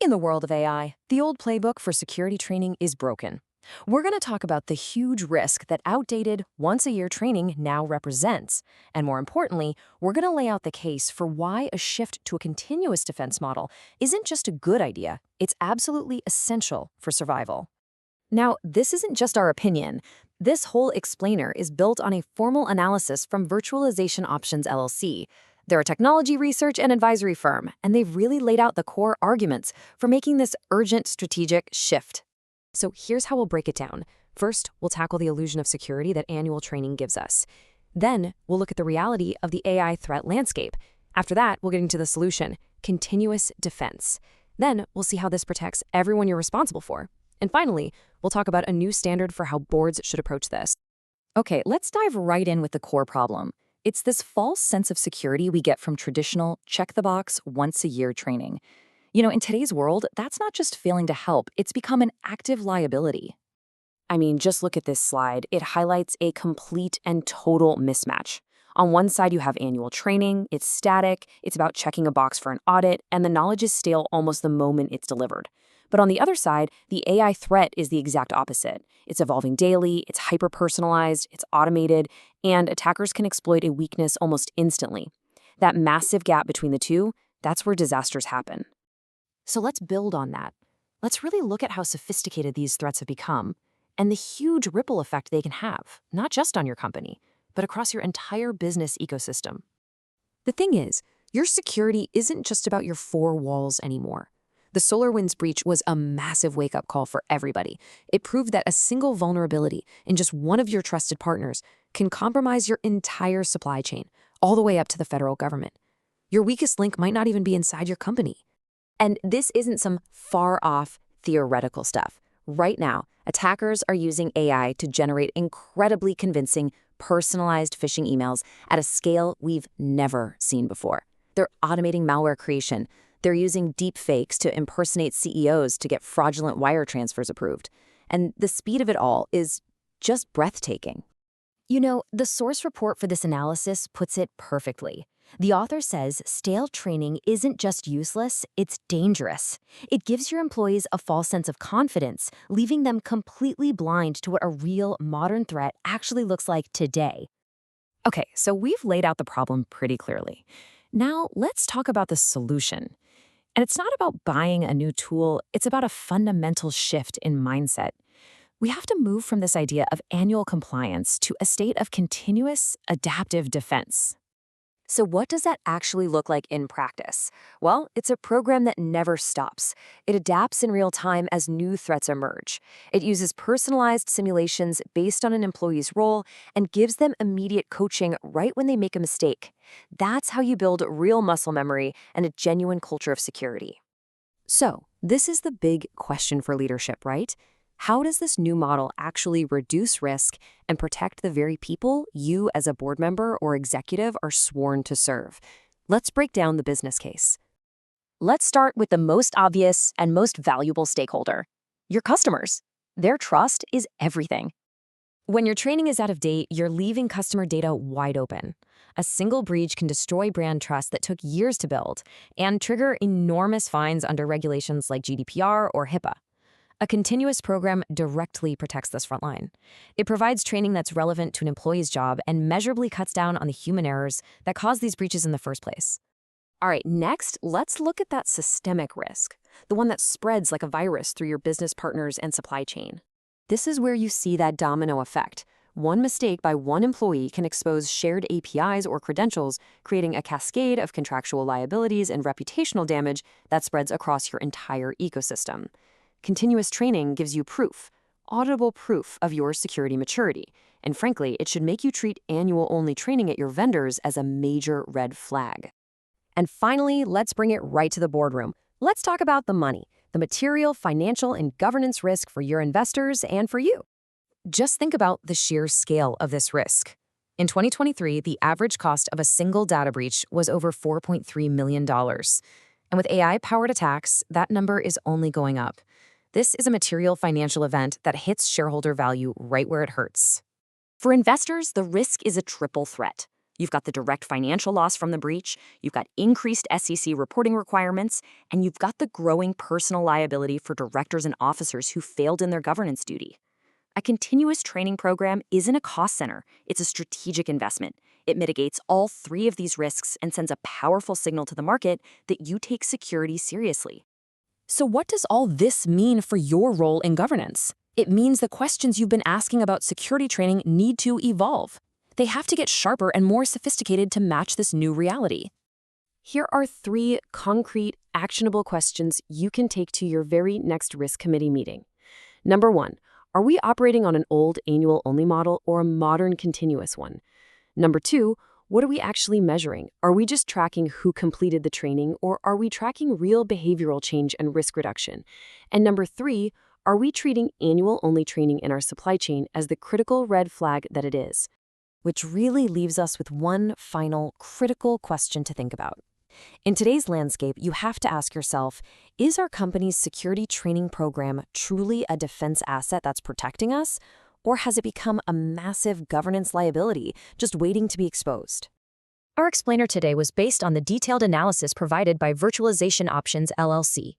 In the world of AI, the old playbook for security training is broken. We're going to talk about the huge risk that outdated, once-a-year training now represents. And more importantly, we're going to lay out the case for why a shift to a continuous defense model isn't just a good idea, it's absolutely essential for survival. Now, this isn't just our opinion. This whole explainer is built on a formal analysis from Virtualization Options LLC. They're a technology research and advisory firm, and they've really laid out the core arguments for making this urgent strategic shift. So here's how we'll break it down. First, we'll tackle the illusion of security that annual training gives us. Then, we'll look at the reality of the AI threat landscape. After that, we'll get into the solution, continuous defense. Then, we'll see how this protects everyone you're responsible for. And finally, we'll talk about a new standard for how boards should approach this. Okay, let's dive right in with the core problem. It's this false sense of security we get from traditional check-the-box, once-a-year training. In today's world, that's not just failing to help, it's become an active liability. I mean, just look at this slide. It highlights a complete and total mismatch. On one side, you have annual training, it's static, it's about checking a box for an audit, and the knowledge is stale almost the moment it's delivered. But on the other side, the AI threat is the exact opposite. It's evolving daily, it's hyper-personalized, it's automated, and attackers can exploit a weakness almost instantly. That massive gap between the two, that's where disasters happen. So let's build on that. Let's really look at how sophisticated these threats have become and the huge ripple effect they can have, not just on your company, but across your entire business ecosystem. The thing is, your security isn't just about your four walls anymore. The SolarWinds breach was a massive wake-up call for everybody. It proved that a single vulnerability in just one of your trusted partners can compromise your entire supply chain, all the way up to the federal government. Your weakest link might not even be inside your company. And this isn't some far-off theoretical stuff. Right now, attackers are using AI to generate incredibly convincing, personalized phishing emails at a scale we've never seen before. They're automating malware creation. They're using deepfakes to impersonate CEOs to get fraudulent wire transfers approved. And the speed of it all is just breathtaking. The source report for this analysis puts it perfectly. The author says stale training isn't just useless, it's dangerous. It gives your employees a false sense of confidence, leaving them completely blind to what a real modern threat actually looks like today. Okay, so we've laid out the problem pretty clearly. Now, let's talk about the solution. And it's not about buying a new tool, it's about a fundamental shift in mindset. We have to move from this idea of annual compliance to a state of continuous adaptive defense. So what does that actually look like in practice? Well, it's a program that never stops. It adapts in real time as new threats emerge. It uses personalized simulations based on an employee's role and gives them immediate coaching right when they make a mistake. That's how you build real muscle memory and a genuine culture of security. So, this is the big question for leadership, right? How does this new model actually reduce risk and protect the very people you as a board member or executive are sworn to serve? Let's break down the business case. Let's start with the most obvious and most valuable stakeholder, your customers. Their trust is everything. When your training is out of date, you're leaving customer data wide open. A single breach can destroy brand trust that took years to build and trigger enormous fines under regulations like GDPR or HIPAA. A continuous program directly protects this front line. It provides training that's relevant to an employee's job and measurably cuts down on the human errors that cause these breaches in the first place. All right, next, let's look at that systemic risk, the one that spreads like a virus through your business partners and supply chain. This is where you see that domino effect. One mistake by one employee can expose shared APIs or credentials, creating a cascade of contractual liabilities and reputational damage that spreads across your entire ecosystem. Continuous training gives you proof, auditable proof of your security maturity. And frankly, it should make you treat annual-only training at your vendors as a major red flag. And finally, let's bring it right to the boardroom. Let's talk about the money, the material, financial, and governance risk for your investors and for you. Just think about the sheer scale of this risk. In 2023, the average cost of a single data breach was over $4.3 million. And with AI-powered attacks, that number is only going up. This is a material financial event that hits shareholder value right where it hurts. For investors, the risk is a triple threat. You've got the direct financial loss from the breach, you've got increased SEC reporting requirements, and you've got the growing personal liability for directors and officers who failed in their governance duty. A continuous training program isn't a cost center, it's a strategic investment. It mitigates all three of these risks and sends a powerful signal to the market that you take security seriously. So what does all this mean for your role in governance? It means the questions you've been asking about security training need to evolve. They have to get sharper and more sophisticated to match this new reality. Here are 3 concrete, actionable questions you can take to your very next risk committee meeting. Number 1, are we operating on an old annual-only model or a modern continuous one? Number 2, what are we actually measuring? Are we just tracking who completed the training, or are we tracking real behavioral change and risk reduction? And number 3, are we treating annual-only training in our supply chain as the critical red flag that it is? Which really leaves us with one final critical question to think about. In today's landscape, you have to ask yourself, is our company's security training program truly a defense asset that's protecting us? Or has it become a massive governance liability just waiting to be exposed? Our explainer today was based on the detailed analysis provided by Virtualization Options LLC.